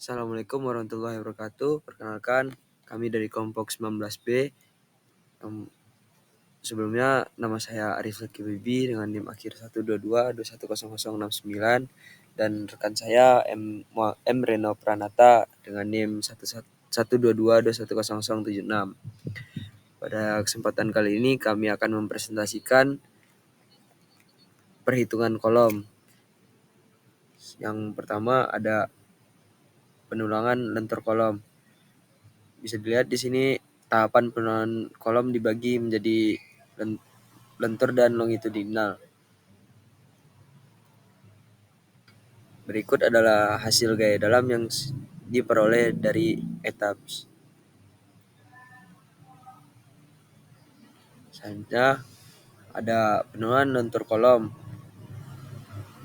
Assalamualaikum warahmatullahi wabarakatuh. Perkenalkan, kami dari kelompok 19B. Sebelumnya, nama saya Arif Zaki Bibi dengan NIM akhir 122210069 dan rekan saya M Reno Pranata dengan NIM 122210076. Pada kesempatan kali ini kami akan mempresentasikan perhitungan kolom. Yang pertama ada penulangan lentur kolom. Bisa dilihat di sini tahapan penulangan kolom dibagi menjadi lentur dan longitudinal. Berikut adalah hasil gaya dalam yang diperoleh dari etaps. Selanjutnya ada penurunan lentur kolom.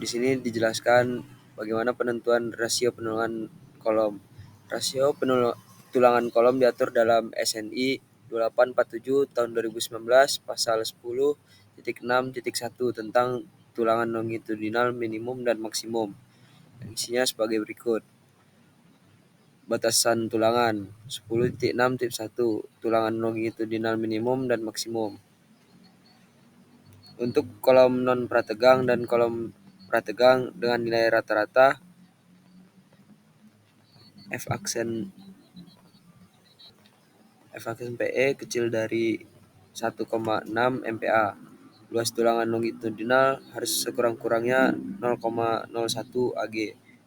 Di sini dijelaskan bagaimana penentuan rasio penurunan kolom. Rasio tulangan kolom diatur dalam SNI 2847 tahun 2019 pasal 10.6.1 tentang tulangan longitudinal minimum dan maksimum. Isinya sebagai berikut. Batasan tulangan 10.6.1 tulangan longitudinal minimum dan maksimum. Untuk kolom non prategang dan kolom prategang dengan nilai rata-rata F aksen PE kecil dari 1,6 MPa. Luas tulangan longitudinal harus sekurang-kurangnya 0,01 Ag,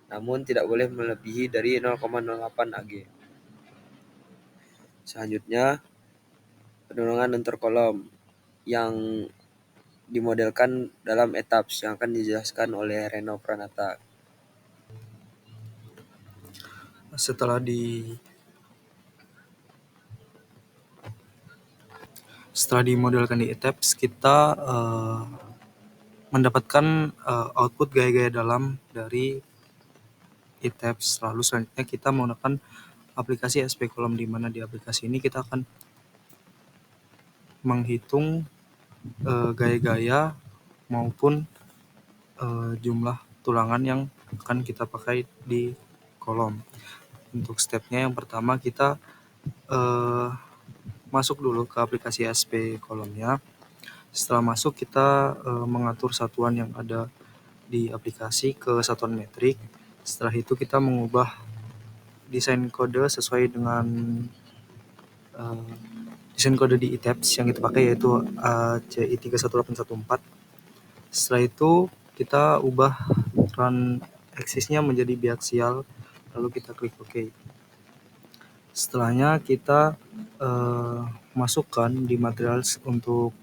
namun tidak boleh melebihi dari 0,08 Ag. Selanjutnya, penurunan lentur kolom yang dimodelkan dalam etaps yang akan dijelaskan oleh Reno Pranata. Setelah dimodelkan di etaps, kita mendapatkan output gaya-gaya dalam dari etaps. Lalu selanjutnya kita menggunakan aplikasi SP Kolom, di mana di aplikasi ini kita akan menghitung gaya-gaya maupun jumlah tulangan yang akan kita pakai di kolom. Untuk stepnya yang pertama kita masuk dulu ke aplikasi SP kolomnya. Setelah masuk kita mengatur satuan yang ada di aplikasi ke satuan metrik. Setelah itu kita mengubah desain kode sesuai dengan desain kode di etaps yang kita pakai, yaitu CI 31814. Setelah itu kita ubah run axisnya menjadi biaksial, lalu kita klik OK. Setelahnya kita masukkan di materials untuk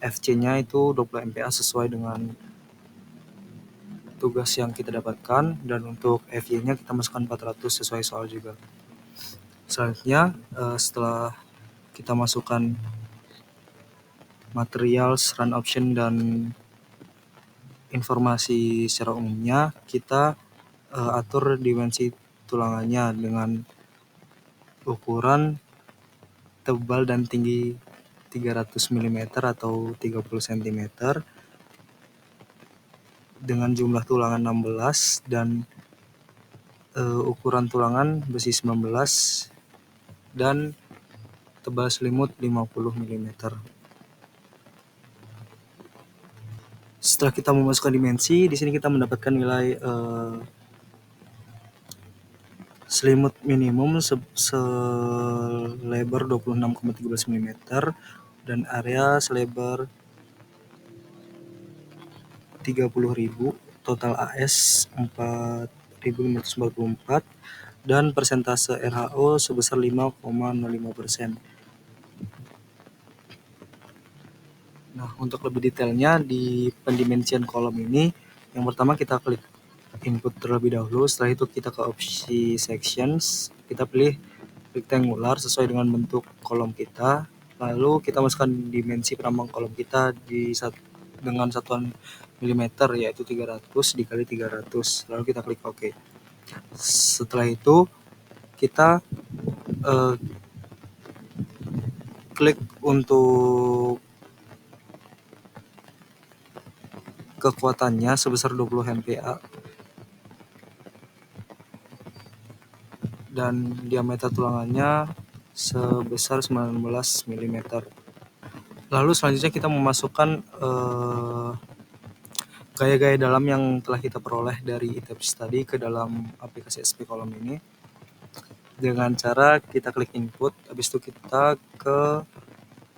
FC-nya itu 20 MPa sesuai dengan tugas yang kita dapatkan, dan untuk FY-nya kita masukkan 400 sesuai soal juga. Selanjutnya setelah kita masukkan materials, run option, dan informasi secara umumnya, kita atur dimensi tulangannya dengan ukuran tebal dan tinggi 300 mm atau 30 cm dengan jumlah tulangan 16 dan ukuran tulangan besi 19 dan tebal selimut 50 mm. Setelah kita memasukkan dimensi, di sini kita mendapatkan nilai selimut minimum selebar 26,13 mm dan area selebar 30.000, total AS 4.544 dan persentase RHO sebesar 5,05%. Nah, untuk lebih detailnya di pendimensian kolom ini, yang pertama kita klik input terlebih dahulu. Setelah itu kita ke opsi sections, kita pilih rectangular sesuai dengan bentuk kolom kita, lalu kita masukkan dimensi penambang kolom kita dengan satuan milimeter, yaitu 300 dikali 300, lalu kita klik OK. Setelah itu kita klik untuk kekuatannya sebesar 20 MPa. dan diameter tulangannya sebesar 19 mm. Lalu selanjutnya kita memasukkan gaya-gaya dalam yang telah kita peroleh dari ETABS tadi ke dalam aplikasi SP Column ini dengan cara kita klik input, habis itu kita ke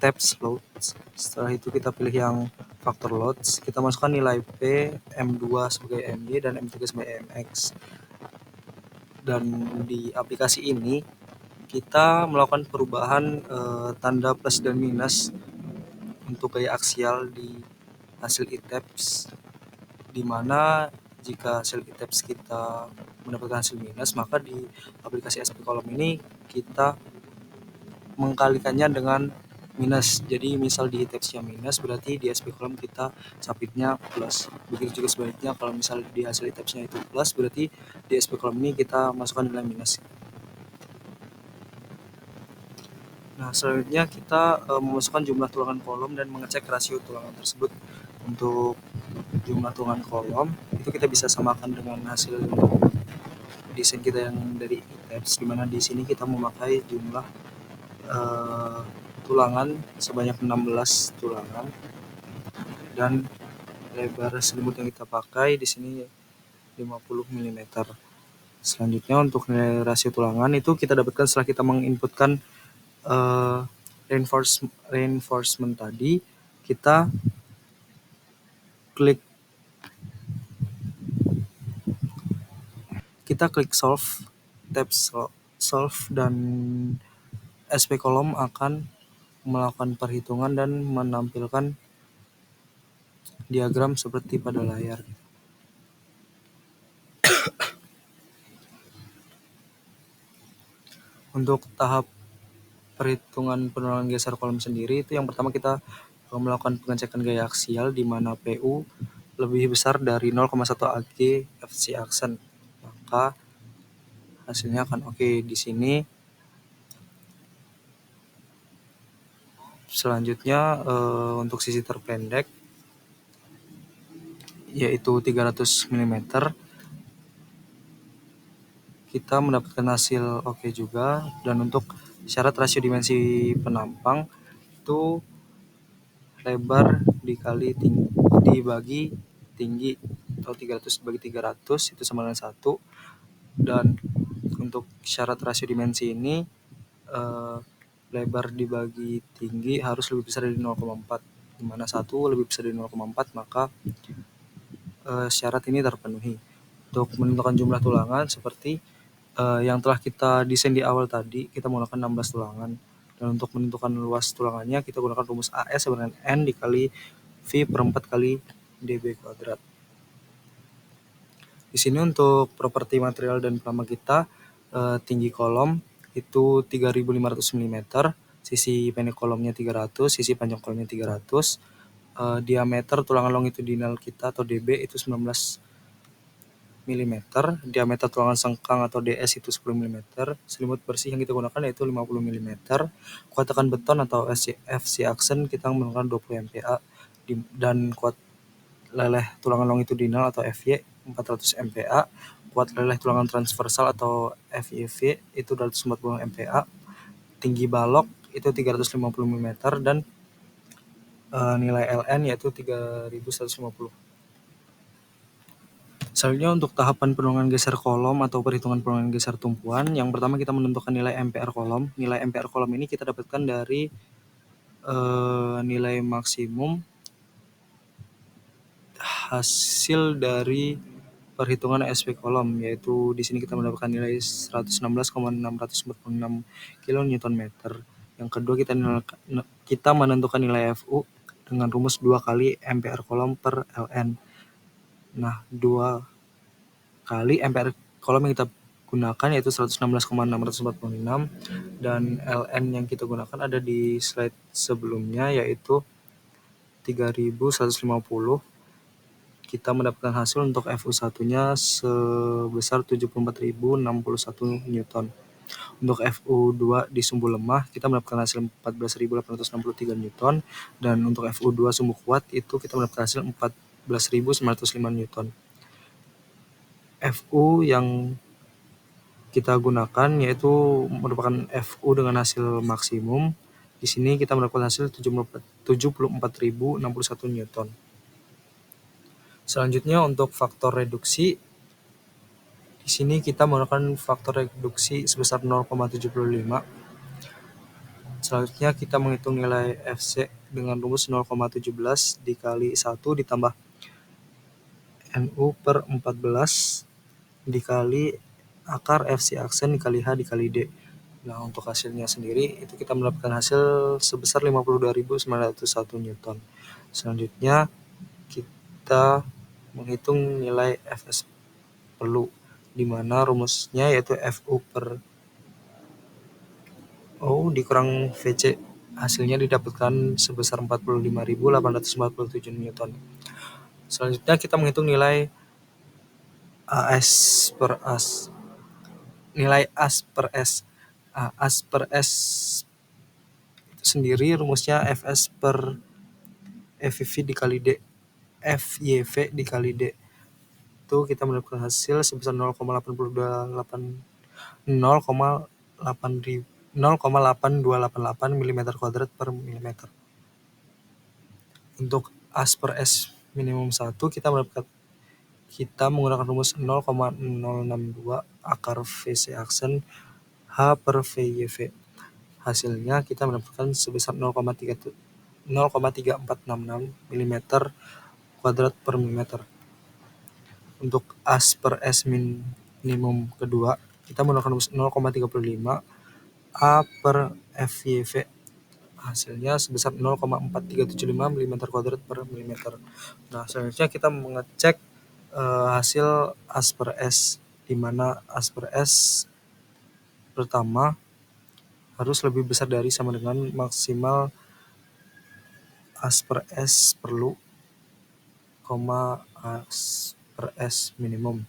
tabs loads. Setelah itu kita pilih yang factor loads, kita masukkan nilai P, M2 sebagai MY dan M3 sebagai MX. Dan di aplikasi ini kita melakukan perubahan tanda plus dan minus untuk gaya aksial di hasil ETABS, di mana jika hasil ETABS kita mendapatkan hasil minus, maka di aplikasi SP Column ini kita mengkalikannya dengan minus. Jadi misal di ETABS-nya minus, berarti di SP Column kita submit-nya plus. Begitu juga sebaliknya, kalau misal di hasil ETABS-nya itu plus, berarti di SP Column ini kita masukkan nilai minus. Nah, selanjutnya kita memasukkan jumlah tulangan kolom dan mengecek rasio tulangan tersebut. Untuk jumlah tulangan kolom itu kita bisa samakan dengan hasil desain kita yang dari ETABS, di mana di sini kita memakai jumlah tulangan sebanyak 16 tulangan dan lebar selimut yang kita pakai di sini 50 mm. Selanjutnya untuk nilai rasio tulangan itu kita dapatkan setelah kita menginputkan reinforcement tadi. Kita klik tab solve dan SP Column akan melakukan perhitungan dan menampilkan diagram seperti pada layar. Untuk tahap perhitungan penurunan geser kolom sendiri, itu yang pertama kita melakukan pengecekan gaya aksial di mana PU lebih besar dari 0,1 AG FC aksen, maka hasilnya akan oke. Di sini selanjutnya untuk sisi terpendek yaitu 300 mm, kita mendapatkan hasil oke juga. Dan untuk syarat rasio dimensi penampang itu lebar dikali dibagi tinggi, atau 300 bagi 300 itu sama dengan 1. Dan untuk syarat rasio dimensi ini lebar dibagi tinggi harus lebih besar dari 0,4, di mana 1 lebih besar dari 0,4, maka syarat ini terpenuhi. Untuk menentukan jumlah tulangan seperti yang telah kita desain di awal tadi, kita menggunakan 16 tulangan. Dan untuk menentukan luas tulangannya, kita gunakan rumus AS sama dengan N dikali V per 4 kali dB kuadrat. Di sini untuk properti material dan pelama kita, tinggi kolom itu 3.500 mm, sisi pendek kolomnya 300, sisi panjang kolomnya 300, diameter tulangan longitudinal kita atau DB itu 19 mm, diameter tulangan sengkang atau DS itu 10 mm, selimut bersih yang kita gunakan yaitu 50 mm, kuat tekan beton atau FC aksen kita menggunakan 20 MPa, dan kuat leleh tulangan longitudinal atau FY 400 MPa, kuat leleh tulangan transversal atau FYV itu 240 MPa, tinggi balok itu 350 mm, dan nilai LN yaitu 3150. Selanjutnya untuk tahapan penurunan geser kolom atau perhitungan penurunan geser tumpuan, yang pertama kita menentukan nilai MPR kolom. Nilai MPR kolom ini kita dapatkan dari nilai maksimum hasil dari perhitungan SP kolom, yaitu di sini kita mendapatkan nilai 116,646 kN. Yang kedua kita menentukan nilai FU dengan rumus 2 kali MPR kolom per LN. Nah, 2 kali MPR kolom yang kita gunakan yaitu 116,646, dan LN yang kita gunakan ada di slide sebelumnya yaitu 3150. Kita mendapatkan hasil untuk FU1-nya sebesar 74.061 Newton. Untuk FU2 di sumbu lemah kita mendapatkan hasil 14.863 Newton, dan untuk FU2 sumbu kuat itu kita mendapatkan hasil 14.905 Newton. FU yang kita gunakan, yaitu merupakan FU dengan hasil maksimum. Di sini kita mendapatkan hasil 74.061 Newton. Selanjutnya untuk faktor reduksi, di sini kita menggunakan faktor reduksi sebesar 0,75. Selanjutnya kita menghitung nilai FC dengan rumus 0,17 dikali 1 ditambah NU per 14 dikali akar FC aksen dikali H dikali D. Nah, untuk hasilnya sendiri itu kita mendapatkan hasil sebesar 52.901 Newton. Selanjutnya kita menghitung nilai Fs perlu, di mana rumusnya yaitu Fu per O dikurang Vc. Hasilnya didapatkan sebesar 45.847 Newton. Selanjutnya kita menghitung nilai AS per AS. Nilai AS per S. AS per S itu sendiri rumusnya Fs per FV dikali D. FYV dikali D. Itu kita mendapatkan hasil sebesar 0,8288 mm kuadrat per milimeter. Untuk AS per S minimum 1 kita menggunakan rumus 0,062 akar VC aksen H per VYV. Hasilnya kita mendapatkan sebesar 0,3466 mm kuadrat per milimeter. Untuk AS per S minimum kedua, kita menggunakan rumus 0,35 A per FYV. Hasilnya sebesar 0,4375 mm kuadrat per milimeter. Nah, selanjutnya kita mengecek hasil AS per S, di mana AS per S pertama harus lebih besar dari sama dengan maksimal AS per S perlu, AS per S minimum.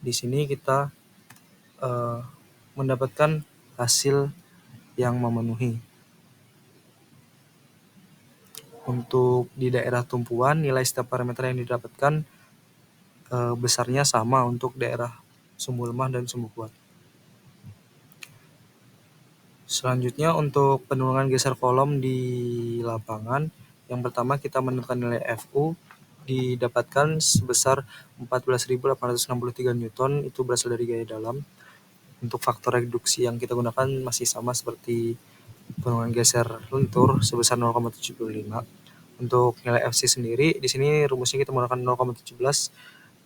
Di sini kita mendapatkan hasil yang memenuhi. Untuk di daerah tumpuan, nilai setiap parameter yang didapatkan besarnya sama untuk daerah sumbu lemah dan sumbu kuat. Selanjutnya untuk penurunan geser kolom di lapangan, yang pertama kita menentukan nilai Fu didapatkan sebesar 14.863 Newton, itu berasal dari gaya dalam. Untuk faktor reduksi yang kita gunakan masih sama seperti penurunan geser lentur sebesar 0,75. Untuk nilai FC sendiri, di sini rumusnya kita menggunakan 0,17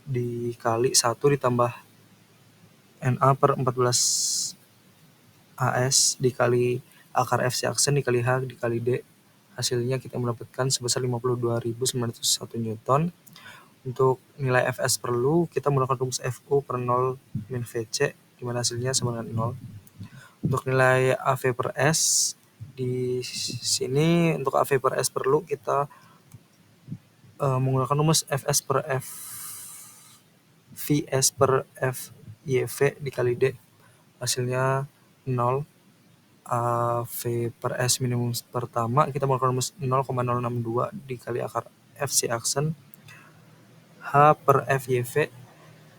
dikali 1 ditambah NA per 14 AS dikali akar FC aksen dikali H dikali D. Hasilnya kita mendapatkan sebesar 52.901 Newton. Untuk nilai Fs perlu, kita menggunakan rumus Fu per 0 min Vc, di mana hasilnya sama dengan 0. Untuk nilai AV per S, di sini untuk AV per S perlu kita menggunakan rumus Fs per F Vs per FYV dikali D. Hasilnya 0. AV per S minimum pertama kita menggunakan rumus 0,062 dikali akar FC aksen H per FYV,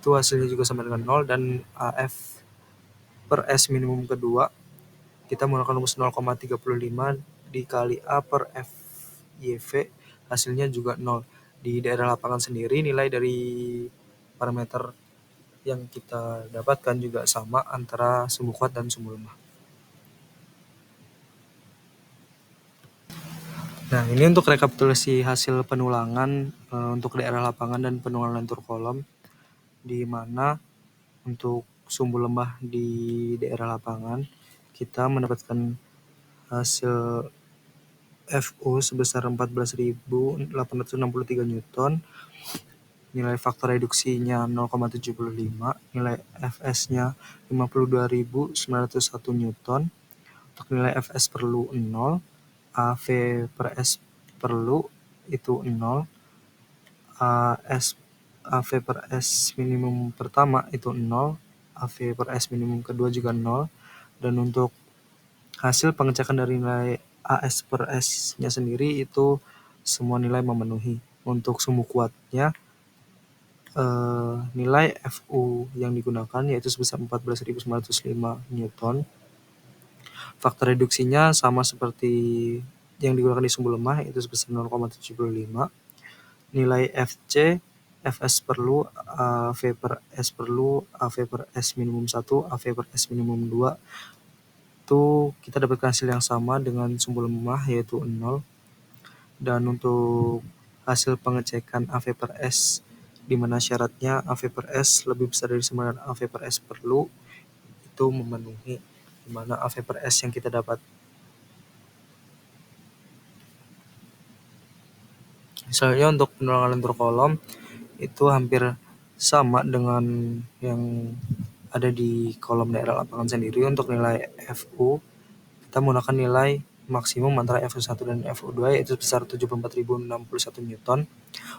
itu hasilnya juga sama dengan 0. Dan AF per S minimum kedua kita menggunakan rumus 0,35 dikali A per FYV, hasilnya juga 0. Di daerah lapangan sendiri, nilai dari parameter yang kita dapatkan juga sama antara sumbu kuat dan sumbu lemah. Nah, ini untuk rekapitulasi hasil penulangan untuk daerah lapangan dan penulangan lentur kolom, di mana untuk sumbu lemah di daerah lapangan kita mendapatkan hasil Fu sebesar 14.863 Newton, nilai faktor reduksinya 0,75, nilai Fs-nya 52.901 Newton. Untuk nilai Fs perlu 0, AV per S perlu itu 0, AV per S minimum pertama itu 0, AV per S minimum kedua juga 0. Dan untuk hasil pengecekan dari nilai AS per S-nya sendiri itu semua nilai memenuhi. Untuk sumbu kuatnya nilai Fu yang digunakan yaitu sebesar 14.905 Newton. Faktor reduksinya sama seperti yang digunakan di sumbu lemah, yaitu sebesar 0,75. Nilai Fc, Fs perlu, AV per S perlu, AV per S minimum 1, AV per S minimum 2, itu kita dapatkan hasil yang sama dengan sumbu lemah, yaitu 0. Dan untuk hasil pengecekan AV per S, di mana syaratnya AV per S lebih besar dari sama dengan AV per S perlu, itu memenuhi, di mana AV per S yang kita dapat. Misalnya untuk penerangan lentur kolom itu hampir sama dengan yang ada di kolom daerah lapangan sendiri. Untuk nilai Fu, kita menggunakan nilai maksimum antara Fu1 dan Fu2 yaitu sebesar 74.061 Newton.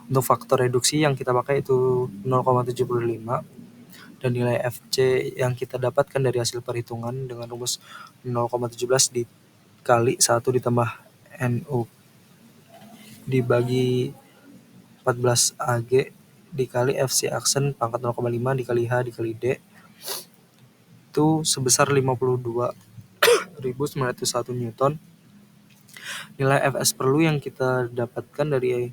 Untuk faktor reduksi yang kita pakai itu 0,75 dan nilai Fc yang kita dapatkan dari hasil perhitungan dengan rumus 0,17 dikali 1 ditambah NU dibagi 14 Ag dikali Fc aksen pangkat 0,5 dikali H dikali D itu sebesar 52.901 Newton. Nilai Fs perlu yang kita dapatkan dari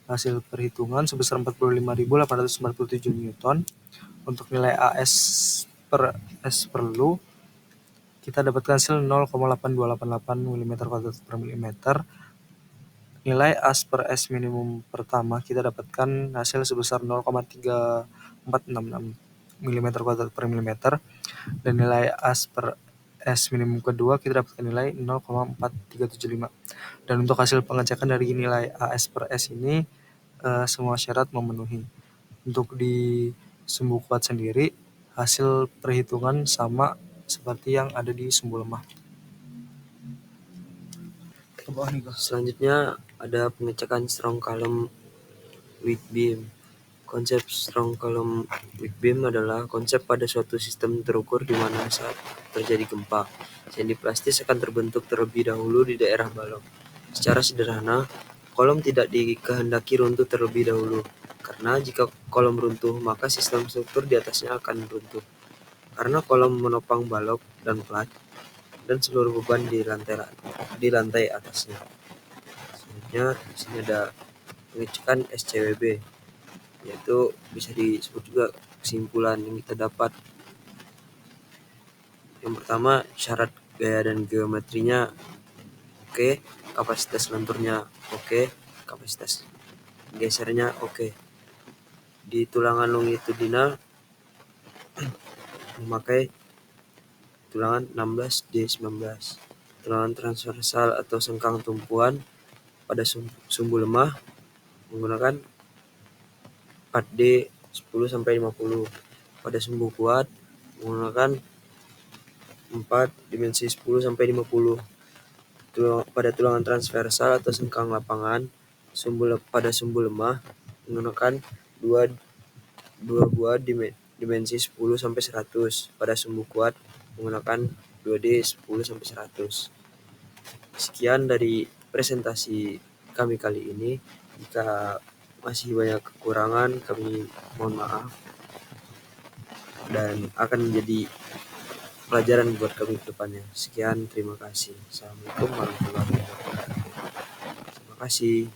hasil perhitungan sebesar 45.897 Newton. Untuk nilai AS per S perlu kita dapatkan hasil 0,8288 mm² per mm. Nilai AS per S minimum pertama kita dapatkan hasil sebesar 0,3466 mm² per mm. Dan nilai AS per S minimum kedua kita dapatkan nilai 0,4375. Dan untuk hasil pengecekan dari nilai AS per S ini semua syarat memenuhi. Untuk di sumbu kuat sendiri hasil perhitungan sama seperti yang ada di sumbu lemah. Selanjutnya ada pengecekan strong column weak beam. Konsep strong column weak beam adalah konsep pada suatu sistem terukur di mana saat terjadi gempa, sendi plastis akan terbentuk terlebih dahulu di daerah balok. Secara sederhana, kolom tidak dikehendaki runtuh terlebih dahulu, karena jika kolom runtuh, maka sistem struktur di atasnya akan runtuh. Karena kolom menopang balok dan plat, dan seluruh beban di lantai atasnya. Selanjutnya di sini ada pengecekan SCWB, yaitu bisa disebut juga kesimpulan yang kita dapat. Yang pertama, syarat gaya dan geometrinya oke, kapasitas lenturnya oke, kapasitas gesernya oke. Di tulangan longitudinal memakai tulangan 16D19. Tulangan transversal atau sengkang tumpuan pada sumbu lemah menggunakan 4D10-50. Pada sumbu kuat menggunakan 4 dimensi 10-50. Pada tulangan transversal atau sengkang lapangan pada sumbu lemah menggunakan 2 buah dimensi 10-100. Pada sumbu kuat menggunakan 2D10-100. Sekian dari presentasi kami kali ini. Jika masih banyak kekurangan, kami mohon maaf, dan akan menjadi pelajaran buat kami ke depannya. Sekian, terima kasih. Assalamualaikum warahmatullahi wabarakatuh. Terima kasih.